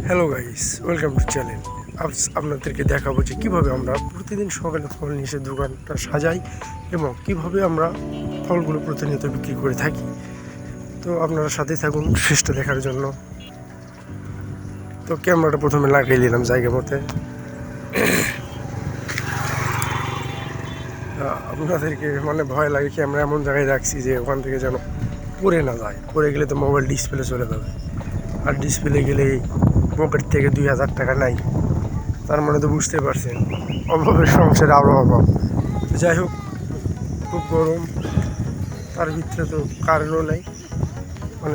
Hello guys, welcome to channel. আপনাদেরকে দেখাবো যে কীভাবে আমরা প্রতিদিন সকালে ফল নিয়ে এসে দোকানটা সাজাই এবং কিভাবে আমরা ফলগুলো প্রতিনিয়ত বিক্রি করে থাকি। তো আপনারা সাথে থাকুন শেষটা দেখার জন্য। তো ক্যামেরাটা প্রথমে লাগিয়ে নিলাম জায়গা মতে। আপনাদেরকে ভয় লাগে ক্যামেরা এমন জায়গায় রাখছি যে ওখান থেকে যেন পড়ে না যায়। পড়ে গেলে তো মোবাইল ডিসপ্লে চলে যাবে, আর ডিসপ্লে গেলেই পকেট থেকে 2000 টাকা নাই। তার মানে তো বুঝতে পারছেন অভাবের সংসারে আরও অভাব। যাই হোক, খুব গরম, তার ভিতরে তো কারেন্টও নেই,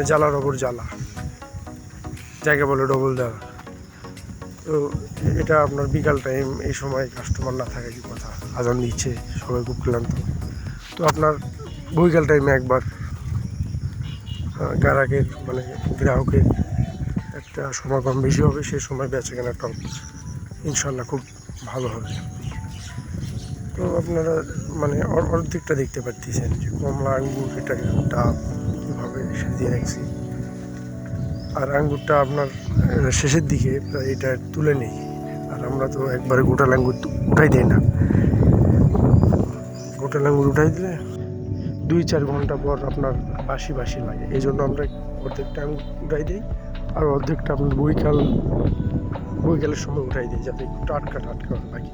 জ্বালার ওপর জ্বালা, জায়গা বলে ডবল দেওয়া। তো এটা আপনার বিকাল টাইম, এই সময় কাস্টমার না থাকে কি কথা, আজান দিচ্ছে, সবাই খুব ক্লান্ত। তো আপনার বৈকাল টাইমে একবার গ্রাহকের একটা সমাগম বেশি হবে, সেই সময় বেচা কেনাটাও ইনশাল্লাহ খুব ভালো হবে। তো আপনারা অর্ধেকটা দেখতে পাচ্ছেন যে কমলা আঙ্গুর, এটা ডাব কীভাবে সাজিয়ে রাখছি। আর আঙ্গুরটা আপনার শেষের দিকে এটা তুলে নেই, আর আমরা তো একবারে গোটাল আঙ্গুর উঠাই দেই না। গোটাল আঙ্গুর উঠাই দিলে 2-4 ঘন্টা পর আপনার বাসি বাসি লাগে, এই জন্য আমরা অর্ধেকটা আঙ্গুর উঠাই দিই, আর অর্ধেকটা আপনার বৈকালের সময় উঠাই দিই, যাতে একটু টাটকা লাগে।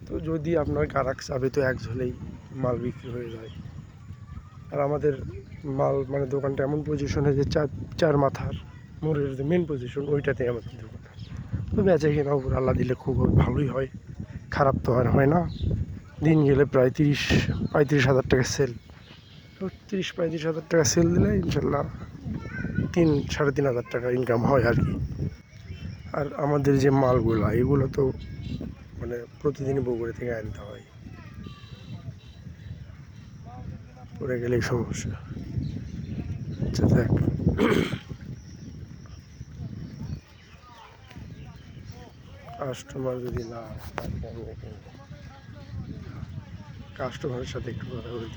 তো যদি আপনার গ্রাহক চাবে তো এক ঝোলেই মাল বিক্রি হয়ে যায়। আর আমাদের মাল দোকানটা এমন পজিশনে যে চার মাথার মোড়ের যে মেন পজিশন, ওইটাতে আমাদের দোকান। তো বেচা কেনা উপর আল্লাহ দিলে খুব ভালোই হয়, খারাপ তো আর হয় না। দিন গেলে প্রায় 30-35 হাজার টাকা সেল। তো 30-35 হাজার টাকা সেল দিলে ইনশাল্লাহ 3-3.5 হাজার টাকা ইনকাম হয় আর কি। আর আমাদের যে মালগুলো, এগুলো তো প্রতিদিনই বগুড়া থেকে আনতে হয়, পড়ে গেলেই সমস্যা। আচ্ছা দেখ, কাস্টমার যদি না থাকে, কাস্টমারের সাথে একটু কথা বলি।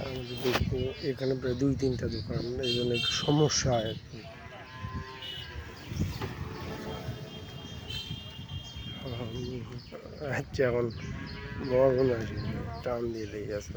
আমাদের দেখতে এখানে প্রায় 2-3টা দোকান, এই জন্য একটু সমস্যা হয় আর কি। আচ্ছা, এখন বড় না টান দিয়ে লেগে গেছে।